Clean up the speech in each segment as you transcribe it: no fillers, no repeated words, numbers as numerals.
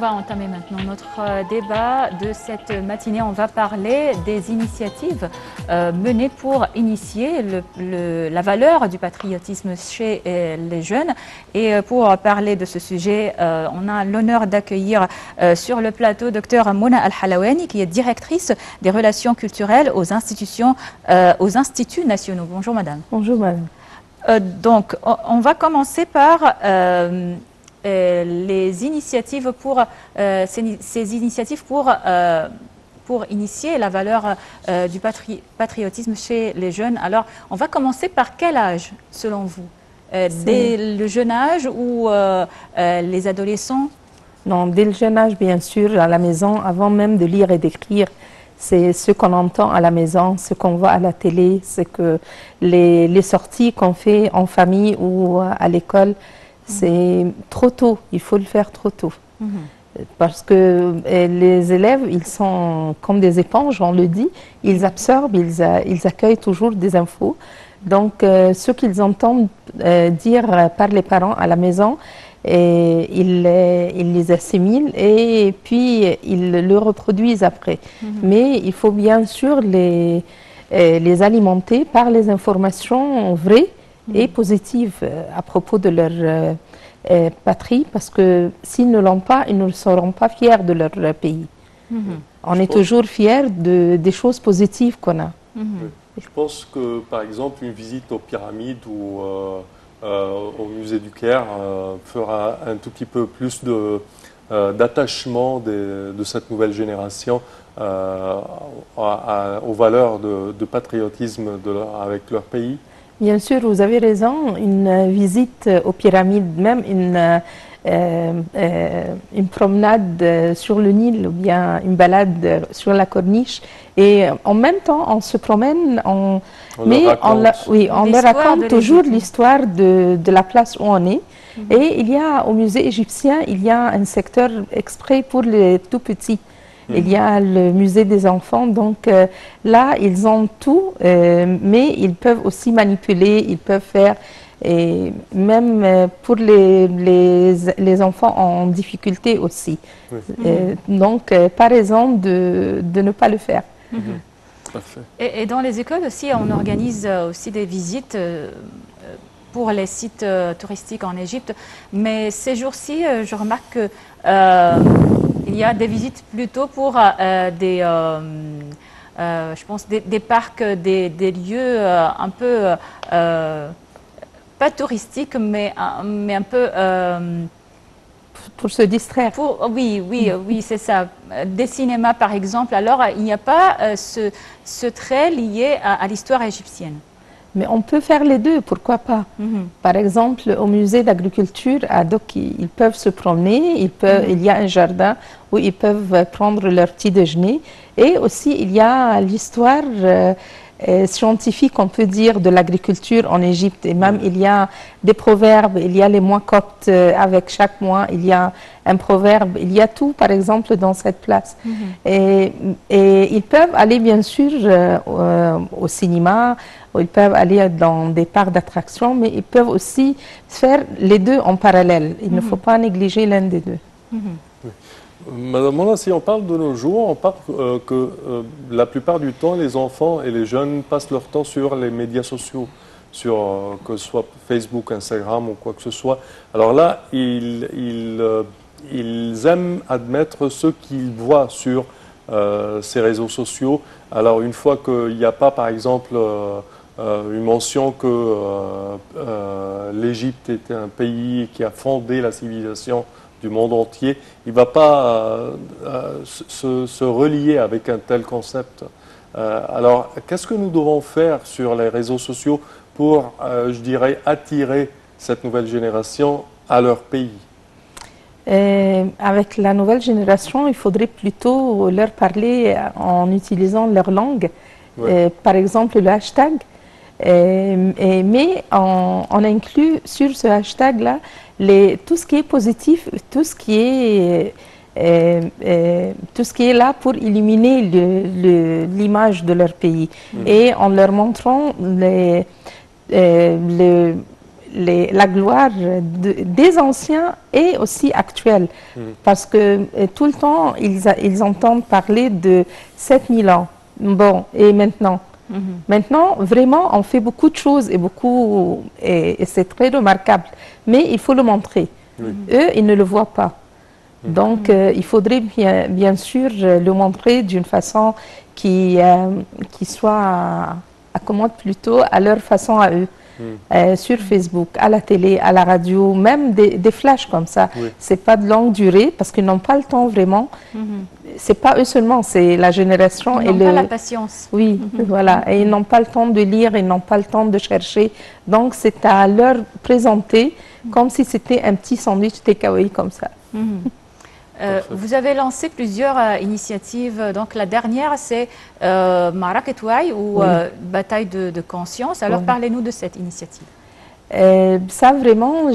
va entamer maintenant notre débat de cette matinée. On va parler des initiatives menées pour initier la valeur du patriotisme chez les jeunes. Et pour parler de ce sujet, on a l'honneur d'accueillir sur le plateau Dr Mouna Al-Halawani, qui est directrice des relations culturelles aux instituts nationaux. Bonjour madame. Bonjour madame. Donc, on va commencer par les initiatives ces initiatives pour initier la valeur du patriotisme chez les jeunes. Alors, on va commencer par quel âge, selon vous? Dès le jeune âge ou les adolescents? Non, dès le jeune âge, bien sûr, à la maison, avant même de lire et d'écrire. C'est ce qu'on entend à la maison, ce qu'on voit à la télé, c'est que les sorties qu'on fait en famille ou à l'école, c'est trop tôt, il faut le faire trop tôt. Parce que les élèves, ils sont comme des éponges, on le dit, ils absorbent, ils accueillent toujours des infos. Donc, ce qu'ils entendent dire par les parents à la maison, ils les assimilent et puis ils le reproduisent après. Mais il faut bien sûr les alimenter par les informations vraies et positives à propos de leur patrie, parce que s'ils ne l'ont pas, ils ne seront pas fiers de leur pays. On est toujours fiers des choses positives qu'on a. Je pense que, par exemple, une visite aux pyramides ou au musée du Caire fera un tout petit peu plus d'attachement de cette nouvelle génération aux valeurs de patriotisme avec leur pays. Bien sûr, vous avez raison. Une visite aux pyramides, même une promenade sur le Nil ou bien une balade sur la corniche. Et en même temps, on se promène, on leur raconte toujours l'histoire de la place où on est. Et il y a au musée égyptien, il y a un secteur exprès pour les tout petits. Il y a le musée des enfants, donc là, ils ont tout, mais ils peuvent aussi manipuler, ils peuvent faire, et même pour les enfants en difficulté aussi. Donc, pas raison de ne pas le faire. Et dans les écoles aussi, on organise aussi des visites pour les sites touristiques en Égypte. Mais ces jours-ci, je remarque que il y a des visites plutôt pour je pense des parcs, des lieux un peu pas touristiques, mais un peu pour se distraire. Oui, c'est ça. Des cinémas, par exemple. Alors, il n'y a pas ce trait lié à l'histoire égyptienne. Mais on peut faire les deux, pourquoi pas? Par exemple, au musée d'agriculture à Doki, ils peuvent se promener, il y a un jardin où ils peuvent prendre leur petit déjeuner. Et aussi, il y a l'histoire scientifique, on peut dire, de l'agriculture en Égypte. Et même, il y a des proverbes, il y a les mois coptes, avec chaque mois, il y a un proverbe, il y a tout, par exemple, dans cette place. Et ils peuvent aller, bien sûr, au cinéma, ils peuvent aller dans des parcs d'attractions, mais ils peuvent aussi faire les deux en parallèle. Il ne faut pas négliger l'un des deux. Madame Mouna, si on parle de nos jours, on parle que la plupart du temps, les enfants et les jeunes passent leur temps sur les médias sociaux, que ce soit Facebook, Instagram ou quoi que ce soit. Alors là, ils aiment admettre ce qu'ils voient sur ces réseaux sociaux. Alors une fois qu'il n'y a pas, par exemple, une mention que l'Égypte était un pays qui a fondé la civilisation du monde entier, il ne va pas se relier avec un tel concept. Alors, qu'est-ce que nous devons faire sur les réseaux sociaux pour, je dirais, attirer cette nouvelle génération à leur pays? Avec la nouvelle génération, il faudrait plutôt leur parler en utilisant leur langue. Par exemple, le hashtag. Mais on inclut sur ce hashtag-là tout ce qui est positif, tout ce qui est là pour illuminer l'image de leur pays. Et en leur montrant la gloire des anciens est aussi actuelle. Parce que tout le temps, ils entendent parler de 7000 ans. Bon, et maintenant? Maintenant, vraiment, on fait beaucoup de choses et c'est très remarquable. Mais il faut le montrer. Eux, ils ne le voient pas. Donc, il faudrait bien sûr le montrer d'une façon qui soit accommode plutôt à leur façon à eux. Sur Facebook, à la télé, à la radio, même des flashs comme ça. C'est pas de longue durée parce qu'ils n'ont pas le temps vraiment. C'est pas eux seulement, c'est la génération. Ils n'ont pas la patience. Oui, voilà. Et ils n'ont pas le temps de lire, ils n'ont pas le temps de chercher. Donc, c'est à leur présenter comme si c'était un petit sandwich takeaway comme ça. Vous avez lancé plusieurs initiatives. Donc, la dernière, c'est Ma'arakat Wa'i ou bataille de conscience. Alors, parlez-nous de cette initiative. Ça, vraiment,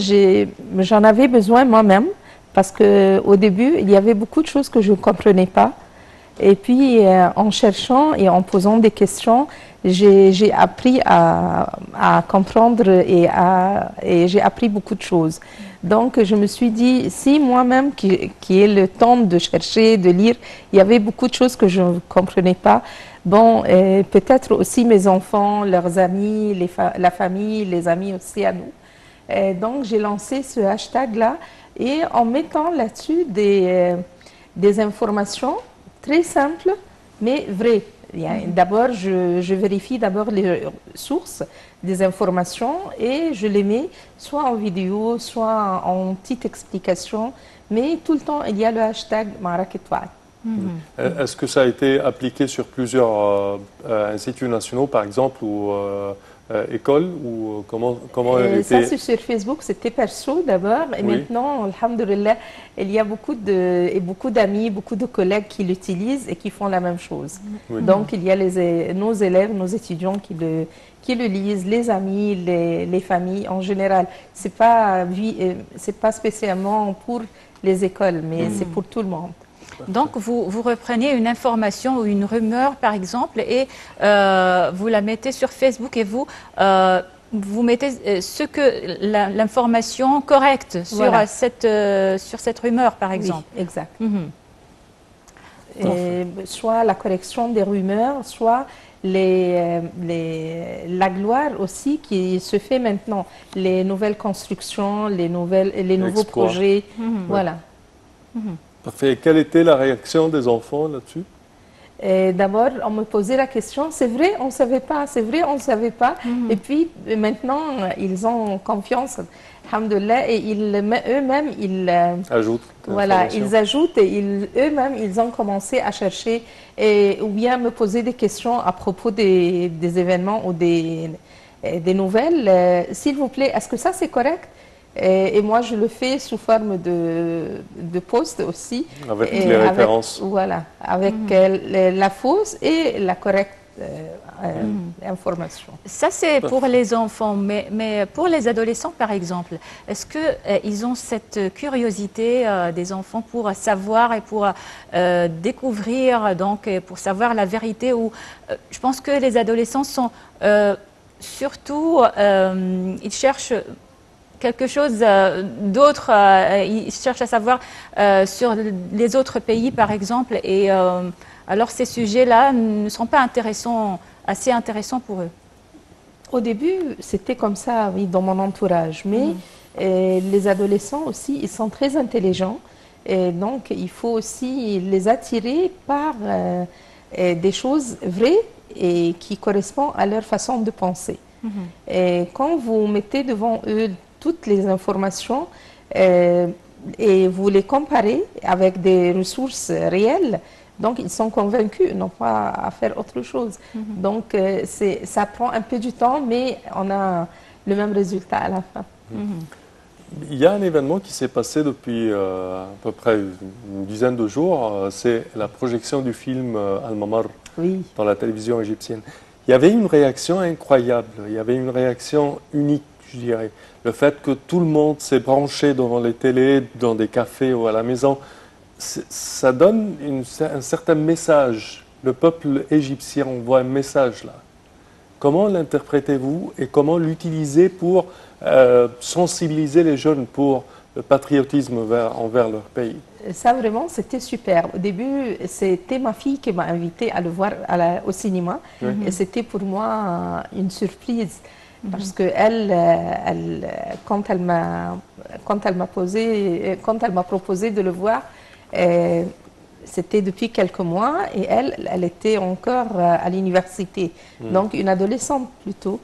j'en avais besoin moi-même parce qu'au début, il y avait beaucoup de choses que je ne comprenais pas. Et puis, en cherchant et en posant des questions, j'ai appris à comprendre et j'ai appris beaucoup de choses. Donc, je me suis dit, si moi-même, qui ai le temps de chercher, de lire, il y avait beaucoup de choses que je ne comprenais pas, bon, peut-être aussi mes enfants, leurs amis, la famille, les amis aussi à nous. Donc, j'ai lancé ce hashtag-là et en mettant là-dessus des informations très simples, mais vraies. D'abord, je vérifie d'abord les sources des informations et je les mets soit en vidéo, soit en petite explication, mais tout le temps, il y a le hashtag Ma'arakat Wa'i. Est-ce que ça a été appliqué sur plusieurs instituts nationaux, par exemple, ou écoles, ou comment Ça, c'est sur Facebook, c'était perso d'abord, et maintenant, alhamdoulilah, il y a beaucoup d'amis, beaucoup de collègues qui l'utilisent et qui font la même chose. Donc, il y a nos élèves, nos étudiants qui le lisent, les amis, les familles en général. C'est pas spécialement pour les écoles, mais c'est pour tout le monde. Donc, vous reprenez une information ou une rumeur, par exemple, et vous la mettez sur Facebook et vous mettez l'information correcte sur, sur cette rumeur, par exemple. Oui, exact. Soit la correction des rumeurs, soit la gloire aussi qui se fait maintenant, les nouvelles constructions, les nouveaux projets, voilà. Parfait. Quelle était la réaction des enfants là-dessus? D'abord, on me posait la question, c'est vrai, on ne savait pas, c'est vrai, on ne savait pas. Et puis, maintenant, ils ont confiance, alhamdoulilah, et eux-mêmes, ils ajoutent. Voilà, ils ajoutent et eux-mêmes, ils ont commencé à chercher ou bien me poser des questions à propos des événements ou des nouvelles. S'il vous plaît, est-ce que ça, c'est correct? Et moi, je le fais sous forme de post aussi. Avec les références. Voilà, avec la fausse et la correcte information. Ça, c'est pour les enfants, mais pour les adolescents, par exemple, est-ce qu'ils ont cette curiosité des enfants pour savoir et pour découvrir, donc pour savoir la vérité je pense que les adolescents sont surtout, ils cherchent quelque chose d'autre, ils cherchent à savoir sur les autres pays, par exemple, et alors ces sujets-là ne sont pas assez intéressants pour eux. Au début, c'était comme ça, oui, dans mon entourage, mais les adolescents aussi, ils sont très intelligents, et donc il faut aussi les attirer par des choses vraies et qui correspondent à leur façon de penser. Et quand vous mettez devant eux toutes les informations et vous les comparez avec des ressources réelles, donc ils sont convaincus, non pas à faire autre chose. Donc ça prend un peu du temps, mais on a le même résultat à la fin. Il y a un événement qui s'est passé depuis à peu près une dizaine de jours, c'est la projection du film Al-Mamar dans la télévision égyptienne. Il y avait une réaction incroyable, il y avait une réaction unique, je dirais. Le fait que tout le monde s'est branché devant les télés, dans des cafés ou à la maison, ça donne un certain message. Le peuple égyptien envoie un message là. comment l'interprétez-vous et comment l'utiliser pour sensibiliser les jeunes pour le patriotisme envers leur pays? Ça, vraiment, c'était super. Au début, c'était ma fille qui m'a invitée à le voir au cinéma. Et c'était pour moi une surprise. Parce que quand elle m'a proposé de le voir, c'était depuis quelques mois et elle était encore à l'université, donc une adolescente plutôt.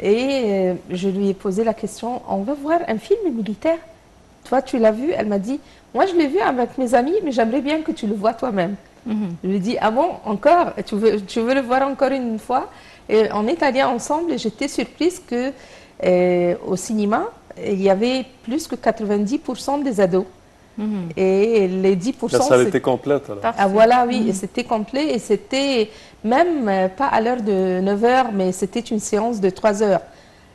Et je lui ai posé la question, on va voir un film militaire? Toi, tu l'as vu? Elle m'a dit, moi je l'ai vu avec mes amis, mais j'aimerais bien que tu le vois toi-même. Je lui ai dit, ah bon, encore? Tu veux le voir encore une fois? Et on est allés ensemble et j'étais surprise que au cinéma, il y avait plus que 90% des ados. Et les 10%... La salle était complète alors. Ah voilà, oui, et c'était complet et c'était même pas à l'heure de 9 h, mais c'était une séance de 3 heures.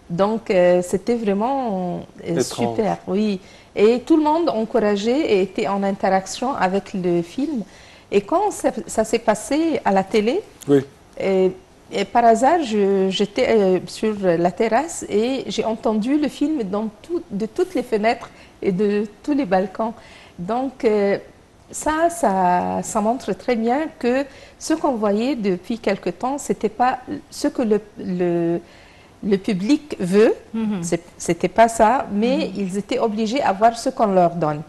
Donc c'était vraiment super, oui. Et tout le monde encourageait et était en interaction avec le film. Et quand ça s'est passé à la télé, oui. Et par hasard, j'étais sur la terrasse et j'ai entendu le film de toutes les fenêtres et de tous les balcons. Donc ça montre très bien que ce qu'on voyait depuis quelque temps, c'était pas ce que le public veut, c'était pas ça, mais ils étaient obligés à voir ce qu'on leur donne.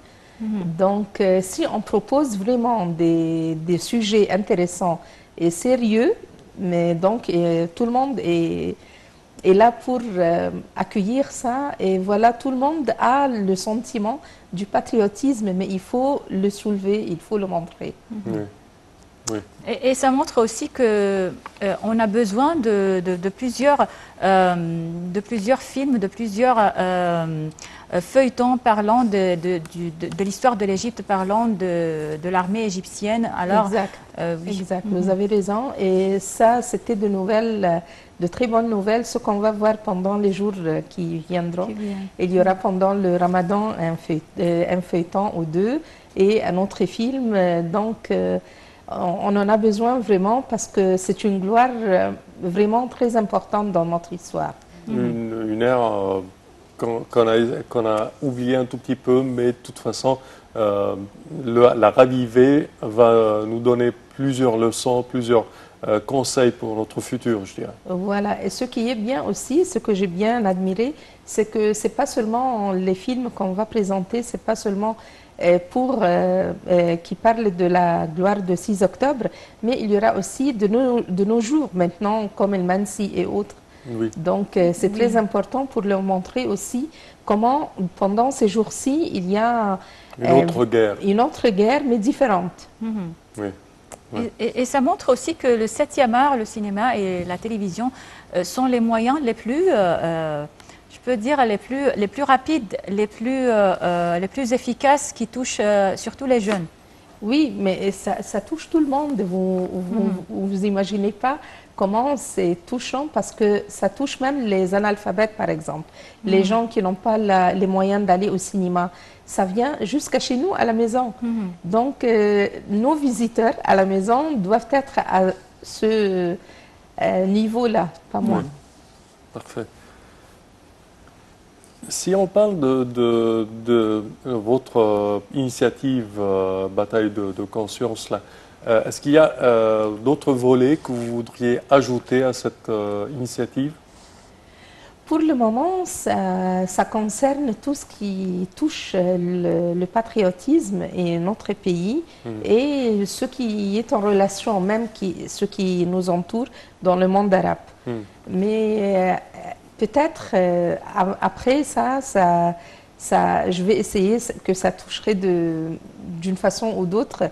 Donc si on propose vraiment des sujets intéressants et sérieux, mais donc tout le monde est là pour accueillir ça, et voilà, tout le monde a le sentiment du patriotisme, mais il faut le soulever, il faut le montrer. Oui. Oui. Et ça montre aussi que on a besoin de plusieurs films, de plusieurs feuilletons parlant de l'histoire de l'Égypte, parlant de l'armée égyptienne. Alors, exact, oui. Exact. Vous avez raison. Et ça, c'était de très bonnes nouvelles, ce qu'on va voir pendant les jours qui viendront. Il y aura pendant le Ramadan un feuilleton ou deux et un autre film. Donc, on en a besoin vraiment parce que c'est une gloire vraiment très importante dans notre histoire. Une ère qu'on a oublié un tout petit peu, mais de toute façon, la raviver va nous donner plusieurs leçons, plusieurs conseils pour notre futur, je dirais. Voilà, et ce qui est bien aussi, ce que j'ai bien admiré, c'est que ce n'est pas seulement les films qu'on va présenter, ce n'est pas seulement qui parle de la gloire de 6 octobre, mais il y aura aussi de nos jours maintenant, comme El Mansi et autres. Oui. Donc c'est très important pour leur montrer aussi comment, pendant ces jours-ci, il y a une autre guerre, mais différente. Oui. Oui. Et ça montre aussi que le 7e art, le cinéma et la télévision sont les moyens les plus... je peux dire les plus rapides, les plus efficaces qui touchent surtout les jeunes. Oui, mais ça touche tout le monde. Vous imaginez pas comment c'est touchant, parce que ça touche même les analphabètes, par exemple. Les gens qui n'ont pas les moyens d'aller au cinéma. Ça vient jusqu'à chez nous, à la maison. Donc, nos visiteurs à la maison doivent être à ce niveau-là, pas moins. Oui. Parfait. Si on parle de votre initiative Bataille de conscience, là, est-ce qu'il y a d'autres volets que vous voudriez ajouter à cette initiative? Pour le moment, ça concerne tout ce qui touche le patriotisme et notre pays et ce qui est en relation, même ce qui nous entoure dans le monde arabe. Mais peut-être après ça, je vais essayer que ça toucherait d'une façon ou d'autre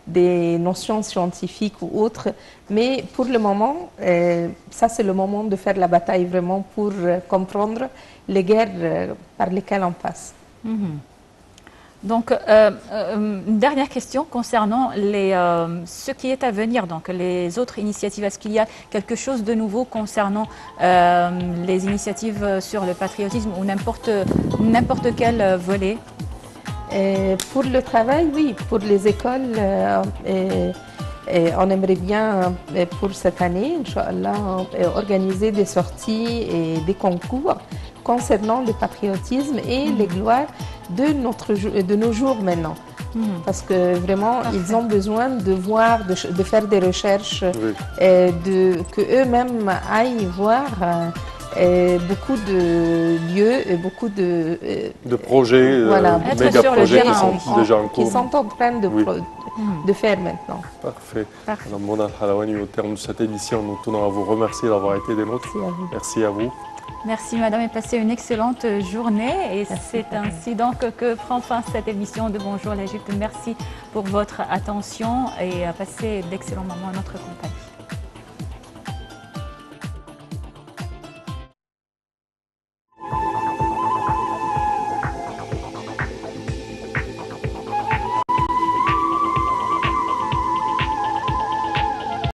des notions scientifiques ou autres. Mais pour le moment, ça c'est le moment de faire la bataille vraiment pour comprendre les guerres par lesquelles on passe. Donc, une dernière question concernant ce qui est à venir, donc les autres initiatives. Est-ce qu'il y a quelque chose de nouveau concernant les initiatives sur le patriotisme ou n'importe quel volet? Pour le travail, oui. Pour les écoles, Et on aimerait bien, pour cette année, Inch'Allah, organiser des sorties et des concours concernant le patriotisme et les gloires de nos jours maintenant. Parce que vraiment, ils ont besoin de voir, de faire des recherches, que eux-mêmes aillent voir beaucoup de lieux et beaucoup de projets, méga projets qui sont déjà en cours. Qui sont en train de faire maintenant. Parfait. Alors, Mona Halawani, au terme de cette édition, nous tenons à vous remercier d'avoir été des nôtres. Merci à vous. Merci Madame et passez une excellente journée. Et c'est ainsi donc que prend fin cette émission de Bonjour l'Égypte. Merci pour votre attention et passez d'excellents moments en notre compagnie.